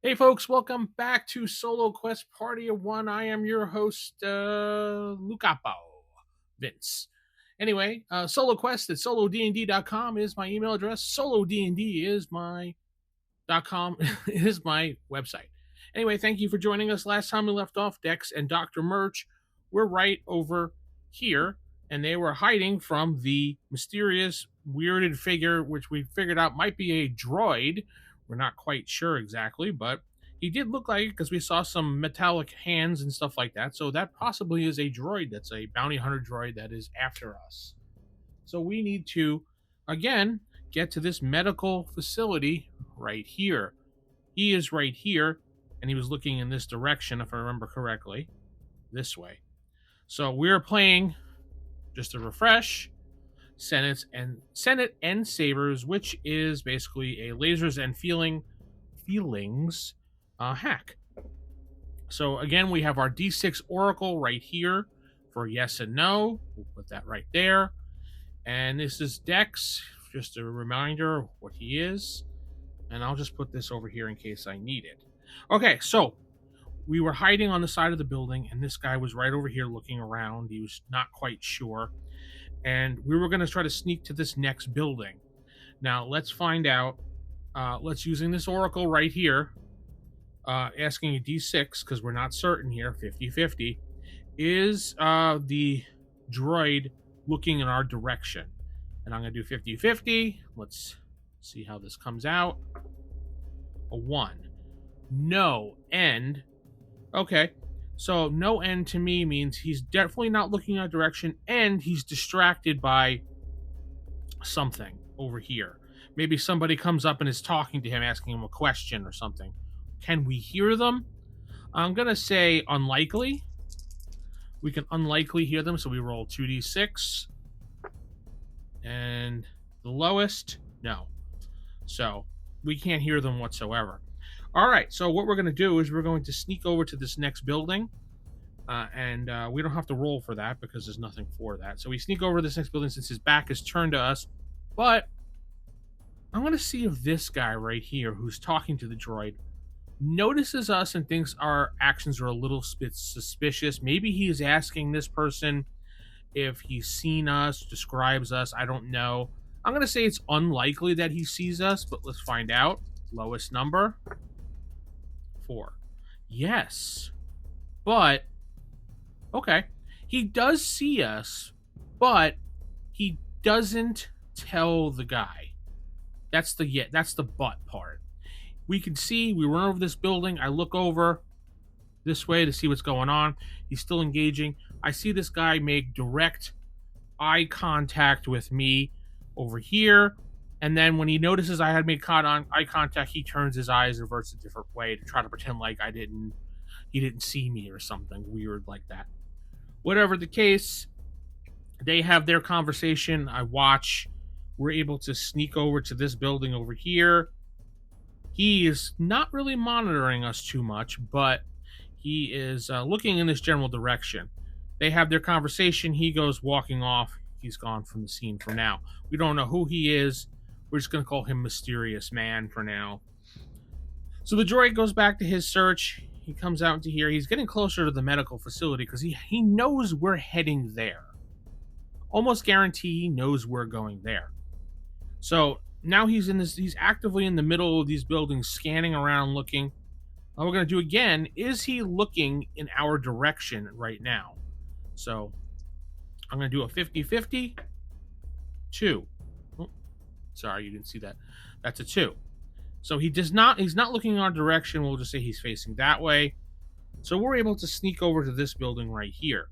Hey folks, welcome back to Solo Quest Party of One. I am your host, Lucapo Vince. Anyway, Solo Quest at solodnd.com is my email address. Solodnd is my .com is my website. Anyway, thank you for joining us. Last time we left off, Dex and Dr. Murch were right over here, and they were hiding from the mysterious, weirded figure, which we figured out might be a droid. We're not quite sure exactly, but he did look like it because we saw some metallic hands and stuff like that. So that possibly is a droid that's a bounty hunter droid that is after us. So we need to, again, get to this medical facility right here. He is right here, and he was looking in this direction, if I remember correctly, this way. So we're playing, just to refresh, Senate and Sabers, which is basically a lasers and feelings hack. So again, we have our D6 Oracle right here for yes and no. We'll put that right there. And this is Dex, just a reminder of what he is. And I'll just put this over here in case I need it. Okay, so we were hiding on the side of the building, and this guy was right over here looking around. He was not quite sure. And we were going to try to sneak to this next building. Now, let's find out. Let's using this Oracle right here, asking a D6, because we're not certain here, 50-50. Is the droid looking in our direction? And I'm going to do 50-50. Let's see how this comes out. A 1. No end. Okay. So no end to me means he's definitely not looking in our direction, and he's distracted by something over here. Maybe somebody comes up and is talking to him, asking him a question or something. Can we hear them? I'm going to say unlikely. We can unlikely hear them, so we roll 2d6. And the lowest, no. So we can't hear them whatsoever. All right, so what we're going to do is we're going to sneak over to this next building. And we don't have to roll for that because there's nothing for that. So we sneak over to this next building since his back is turned to us. But I'm going to see if this guy right here who's talking to the droid notices us and thinks our actions are a little bit suspicious. Maybe he's asking this person if he's seen us, describes us. I don't know. I'm going to say it's unlikely that he sees us, but let's find out. Lowest number, 4. Yes. But, okay. He does see us, but he doesn't tell the guy. That's the but part. We can see, we run over this building. I look over this way to see what's going on. He's still engaging. I see this guy make direct eye contact with me over here. And then when he notices I had made eye contact, he turns his eyes, reverts a different way to try to pretend like he didn't see me or something weird like that. Whatever the case, they have their conversation. I watch. We're able to sneak over to this building over here. He is not really monitoring us too much, but he is looking in this general direction. They have their conversation. He goes walking off. He's gone from the scene for now. We don't know who he is. We're just going to call him Mysterious Man for now. So the droid goes back to his search. He comes out into here. He's getting closer to the medical facility because he knows we're heading there. Almost guarantee he knows we're going there. So now he's actively in the middle of these buildings, scanning around, looking. What we're going to do again, is he looking in our direction right now? So I'm going to do a 50-50. 2. Oh, sorry, you didn't see that. That's a 2. So he's not looking in our direction. We'll just say he's facing that way. So we're able to sneak over to this building right here.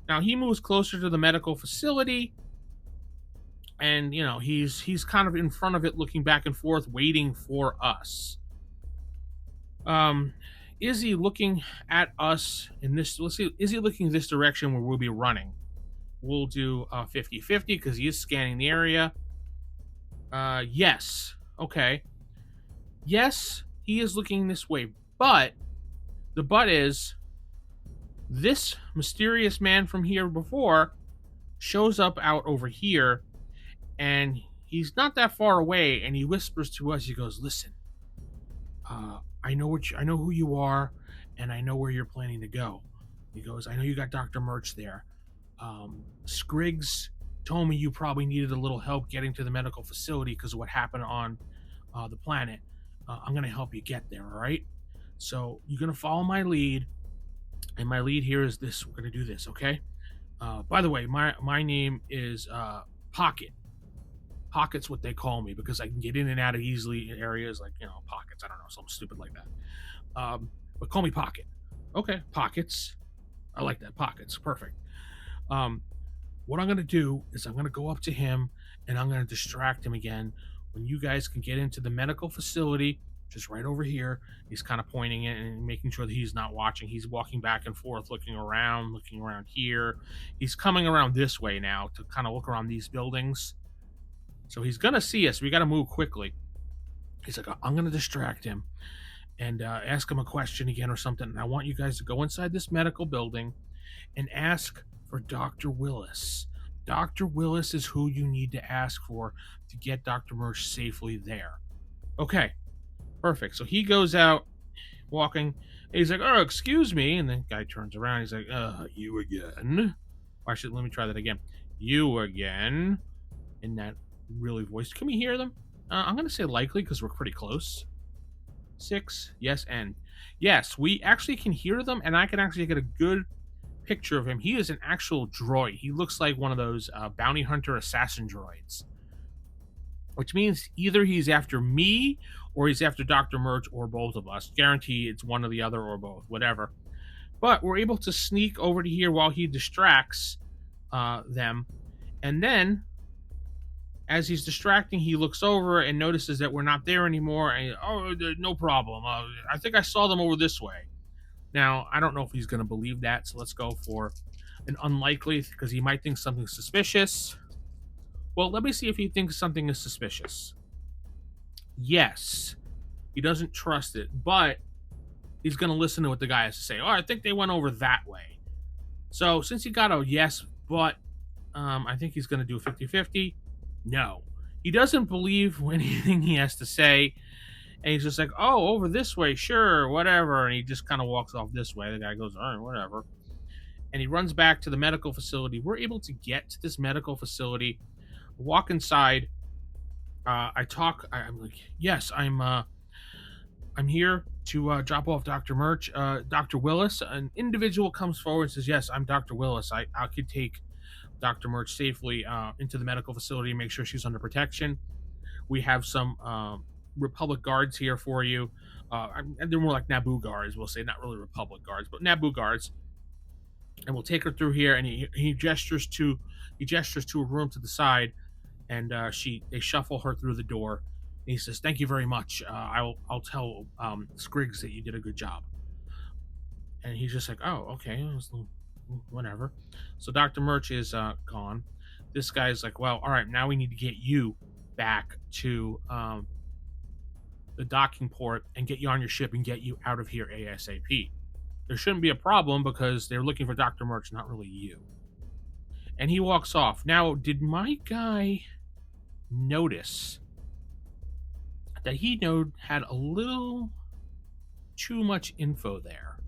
Now he moves closer to the medical facility. And, he's kind of in front of it, looking back and forth, waiting for us. Is he looking at us in this? Let's see. Is he looking this direction where we'll be running? We'll do 50-50 because he is scanning the area. Yes. Okay. Yes, he is looking this way. But the but is this mysterious man from here before shows up out over here. And he's not that far away, and he whispers to us. He goes, "Listen, I know who you are, and I know where you're planning to go." He goes, "I know you got Dr. Murch there. Scriggs told me you probably needed a little help getting to the medical facility because of what happened on the planet. I'm going to help you get there, all right? So you're going to follow my lead, and my lead here is this. We're going to do this, okay? By the way, my name is Pocket. Pocket's what they call me because I can get in and out of easily in areas like, pockets. I don't know, something stupid like that. But call me Pocket. Okay, Pockets. I like that. Pockets. Perfect. Um, what I'm going to do is I'm going to go up to him and I'm going to distract him again. When you guys can get into the medical facility, just right over here, he's kind of pointing it and making sure that he's not watching. He's walking back and forth, looking around here. He's coming around this way now to kind of look around these buildings. So he's going to see us. We got to move quickly. He's like, I'm going to distract him and ask him a question again or something. And I want you guys to go inside this medical building and ask for Dr. Willis. Dr. Willis is who you need to ask for to get Dr. Murch safely there. Okay, perfect. So he goes out walking. And he's like, "Oh, excuse me." And the guy turns around. He's like, "You again?" Or actually, let me try that again. "You again?" In that really voice. Can we hear them? I'm going to say likely because we're pretty close. 6, yes, and yes, we actually can hear them, and I can actually get a good picture of him. He is an actual droid. He looks like one of those bounty hunter assassin droids, which means either he's after me or he's after Dr. Murch or both of us. Guarantee it's one or the other or both, whatever. But we're able to sneak over to here while he distracts them, and then as he's distracting, he looks over and notices that we're not there anymore. And no problem. I think I saw them over this way. Now, I don't know if he's going to believe that, so let's go for an unlikely, because he might think something's suspicious. Well, let me see if he thinks something is suspicious. Yes. He doesn't trust it, but he's going to listen to what the guy has to say. I think they went over that way. So, since he got a yes, but I think he's going to do a 50-50. No. He doesn't believe anything he has to say. And he's just like, "Oh, over this way, sure, whatever." And he just kind of walks off this way. The guy goes, "All right, whatever." And he runs back to the medical facility. We're able to get to this medical facility, walk inside. I'm like, "Yes, I'm here to drop off Dr. Murch. Dr. Willis." An individual comes forward and says, "Yes, I'm Dr. Willis. I could take Dr. Murch safely into the medical facility and make sure she's under protection. We have some Republic guards here for you. And they're more like Naboo guards, we'll say, not really Republic guards, but Naboo guards. And we'll take her through here." And he gestures to a room to the side, and they shuffle her through the door. And he says, "Thank you very much. I'll tell Scriggs that you did a good job." And he's just like, "Oh, okay, whatever." So Dr. Murch is gone. This guy's like, "Well, all right, now we need to get you back to the docking port and get you on your ship and get you out of here ASAP. There shouldn't be a problem because they're looking for Dr. Murch, not really you." And he walks off. Now, did my guy notice that he had a little too much info there?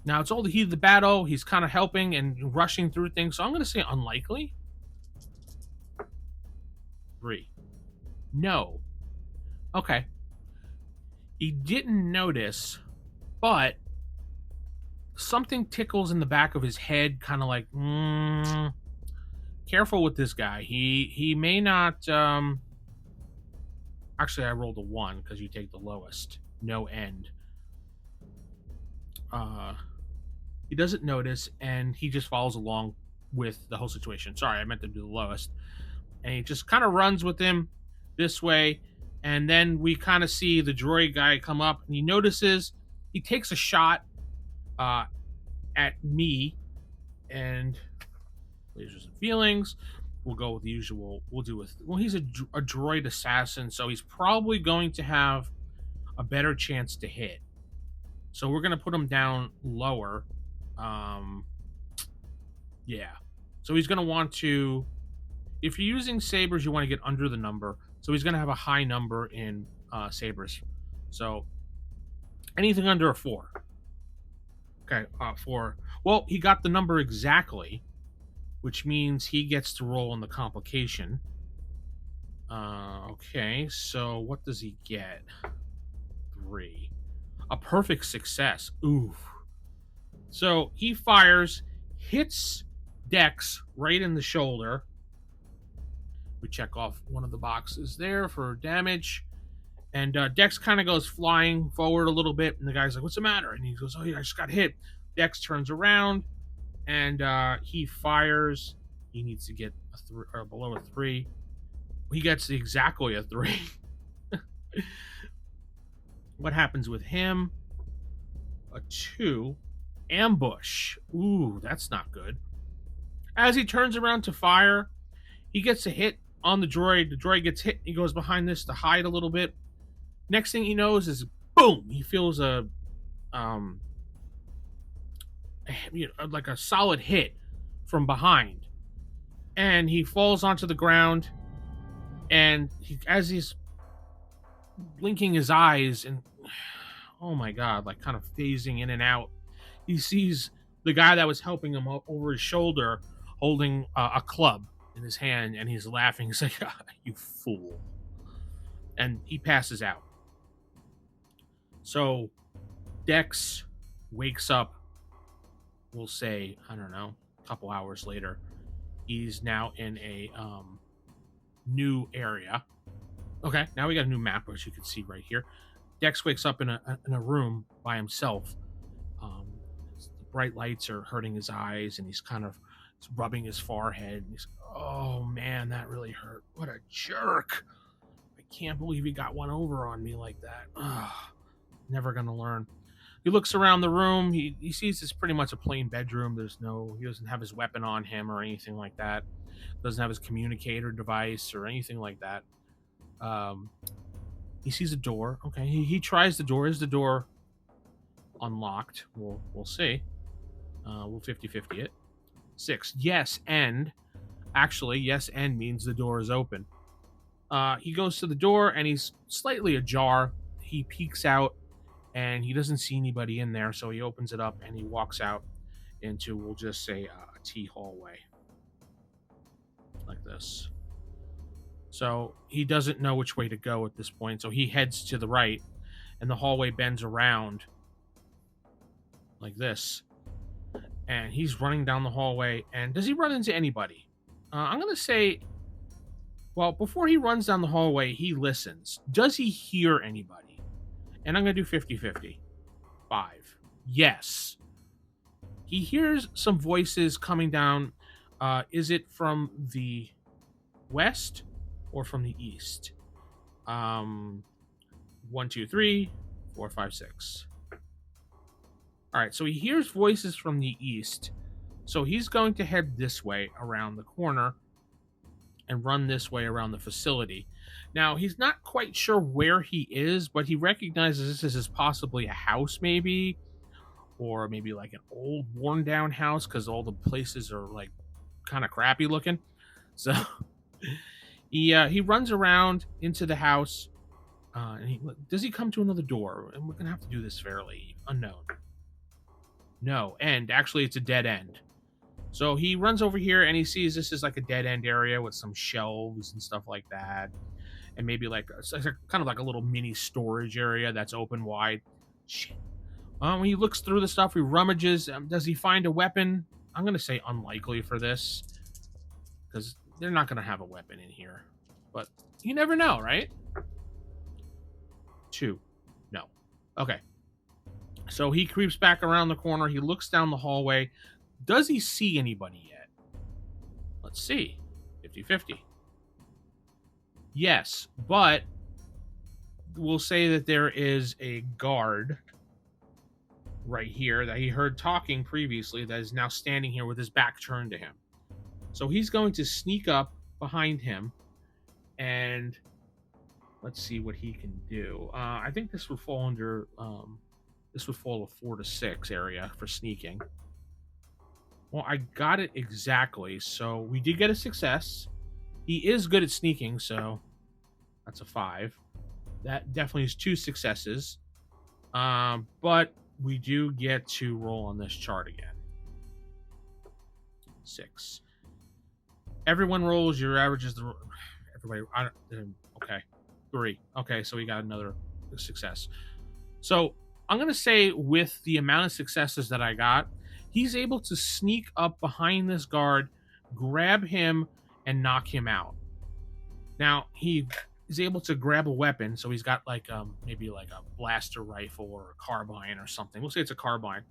Now, it's all the heat of the battle. He's kind of helping and rushing through things. So I'm going to say unlikely. 3. No. Okay. He didn't notice, but something tickles in the back of his head, kind of like, careful with this guy. He may not... Actually, I rolled a 1 because you take the lowest. No end. He doesn't notice, and he just follows along with the whole situation. Sorry, I meant to do the lowest. And he just kind of runs with him this way, and then we kind of see the droid guy come up, and he takes a shot at me, and pleasures and feelings. We'll go with the usual. He's a droid assassin, so he's probably going to have a better chance to hit. So we're going to put him down lower. Yeah. So he's going to want to... If you're using sabers, you want to get under the number. So he's going to have a high number in sabers. So Anything under a 4. Okay, 4. Well, he got the number exactly, which means he gets to roll on the complication. Okay, so what does he get? 3. A perfect success. Ooh. So he fires, hits Dex right in the shoulder. We check off one of the boxes there for damage. And Dex kind of goes flying forward a little bit. And the guy's like, "What's the matter?" And he goes, "Oh, yeah, I just got hit." Dex turns around and he fires. He needs to get a 3 or below a 3. He gets exactly a 3. What happens with him? A 2. Ambush. Ooh, that's not good. As he turns around to fire, he gets a hit on the droid. The droid gets hit. He goes behind this to hide a little bit. Next thing he knows is boom. He feels like a solid hit from behind, and he falls onto the ground. And as he's blinking his eyes and oh my god, like kind of phasing in and out, he sees the guy that was helping him over his shoulder holding a club in his hand, and he's laughing. He's like, "Ah, you fool," and he passes out. So Dex wakes up, we'll say, I don't know, a couple hours later. He's now in a new area. Okay, now we got a new map, as you can see right here. Dex wakes up in a room by himself. The bright lights are hurting his eyes, and he's kind of rubbing his forehead. And he's, "Oh man, that really hurt. What a jerk! I can't believe he got one over on me like that. Ugh, never gonna learn." He looks around the room. He sees it's pretty much a plain bedroom. He doesn't have his weapon on him or anything like that. Doesn't have his communicator device or anything like that. He sees a door. Okay, he tries the door. Is the door unlocked? We'll see. We'll 50-50 it. 6. Yes, and actually, yes, and means the door is open. He goes to the door and he's slightly ajar. He peeks out and he doesn't see anybody in there, so he opens it up and he walks out into, we'll just say, a T hallway like this. So he doesn't know which way to go at this point, so he heads to the right, and the hallway bends around like this. And he's running down the hallway, and does he run into anybody? I'm going to say, well, before he runs down the hallway, he listens. Does he hear anybody? And I'm going to do 50-50. 5. Yes. He hears some voices coming down. Is it from the west or from the east? 1, 2, 3, 4, 5, 6. All right, so he hears voices from the east. So he's going to head this way around the corner and run this way around the facility. Now, he's not quite sure where he is, but he recognizes this as possibly a house, maybe, or maybe like an old, worn down house, because all the places are like kind of crappy looking. So he runs around into the house. And does he come to another door? And we're gonna have to do this fairly unknown. No, end. Actually, it's a dead end. So he runs over here and he sees this is like a dead end area with some shelves and stuff like that, and maybe like kind of like a little mini storage area that's open wide. Shit. When he looks through the stuff, he rummages. Does he find a weapon? I'm gonna say unlikely for this, because they're not gonna have a weapon in here. But you never know, right? 2. No. Okay. So he creeps back around the corner. He looks down the hallway. Does he see anybody yet? Let's see. 50-50. Yes, but we'll say that there is a guard right here that he heard talking previously that is now standing here with his back turned to him. So he's going to sneak up behind him, and let's see what he can do. I think this would fall under this would fall a 4 to 6 area for sneaking. Well, I got it exactly, so we did get a success. He is good at sneaking, so that's a 5. That definitely is 2 successes. But we do get to roll on this chart again. 6. Everyone rolls. Your average is the everybody. Okay, 3. Okay, so we got another success. So I'm gonna say with the amount of successes that I got, he's able to sneak up behind this guard, grab him, and knock him out. Now he is able to grab a weapon, so he's got like maybe like a blaster rifle or a carbine or something. We'll say it's a carbine,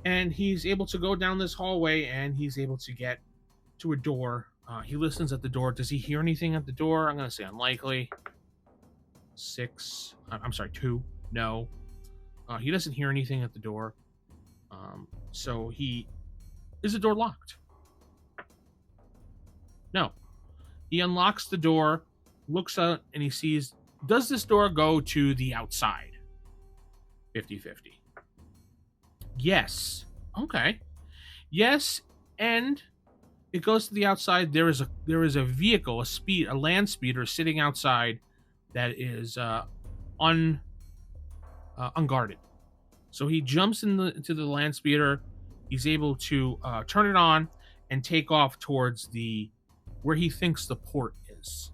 and he's able to go down this hallway, and he's able to get to a door. He listens at the door. Does he hear anything at the door? I'm gonna say unlikely. 6. I'm sorry, 2. No. He doesn't hear anything at the door. So he is the door locked? No. He unlocks the door, looks out, and he sees, does this door go to the outside? 50-50. Yes. Okay. Yes, and it goes to the outside. There is a vehicle, a land speeder sitting outside that is unguarded. So he jumps into the land speeder. He's able to turn it on and take off towards where he thinks the port is.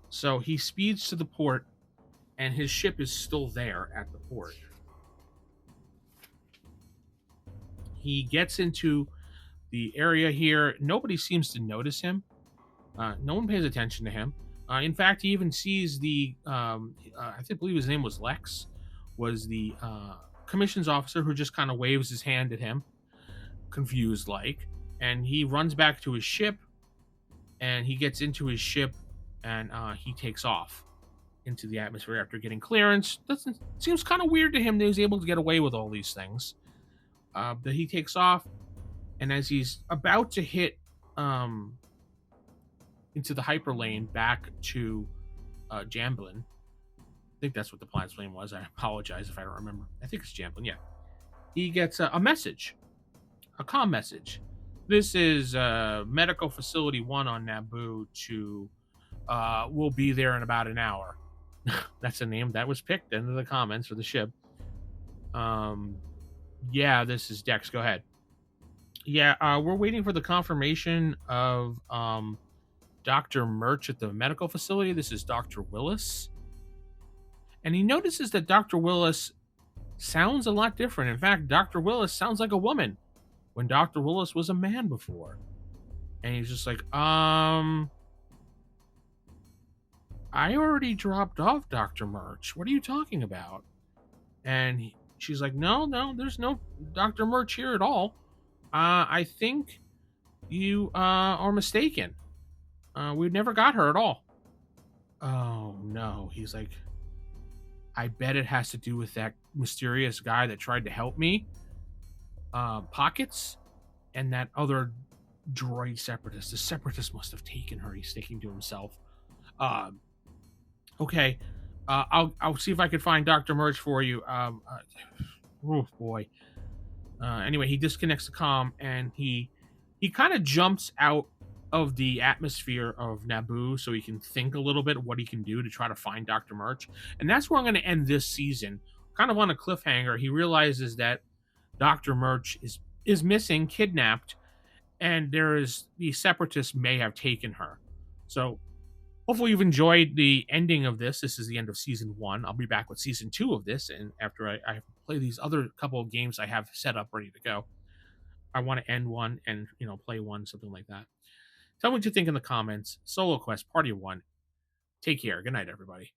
So he speeds to the port, and his ship is still there at the port. He gets into the area here. Nobody seems to notice him. No one pays attention to him. In fact, he even sees I believe his name was Lex, was the commissions officer who just kind of waves his hand at him, confused like, and he runs back to his ship, and he gets into his ship, and he takes off into the atmosphere after getting clearance. Seems kind of weird to him that he's able to get away with all these things. But he takes off, and as he's about to hit into the hyperlane back to Jamblin, I think that's what the planet's name was. I apologize if I don't remember. I think it's Jamblin, yeah. He gets a message, a comm message. This is Medical Facility 1 on Naboo to, we'll be there in about an hour. That's a name that was picked into the comments for the ship. Yeah, this is Dex. Go ahead. Yeah, we're waiting for the confirmation of Dr. Murch at the medical facility. This is Dr. Willis. And he notices that Dr. Willis sounds a lot different. In fact, Dr. Willis sounds like a woman when Dr. Willis was a man before. And he's just like, I already dropped off Dr. Murch. What are you talking about? And she's like, no, there's no Dr. Murch here at all. I think you are mistaken. We never got her at all. Oh, no. He's like, I bet it has to do with that mysterious guy that tried to help me, Pockets, and that other droid separatist. The separatist must have taken her. He's thinking to himself. Okay, I'll see if I can find Dr. Murch for you. Oh boy. Anyway, he disconnects the comm, and he kind of jumps out of the atmosphere of Naboo so he can think a little bit of what he can do to try to find Dr. Murch. And that's where I'm going to end this season. Kind of on a cliffhanger. He realizes that Dr. Murch is missing, kidnapped, and the separatists may have taken her. So hopefully you've enjoyed the ending of this. This is the end of season 1. I'll be back with season 2 of this, and after I play these other couple of games I have set up ready to go. I want to end one and play one, something like that. Tell me what you think in the comments. Solo Quest Party 1. Take care. Good night, everybody.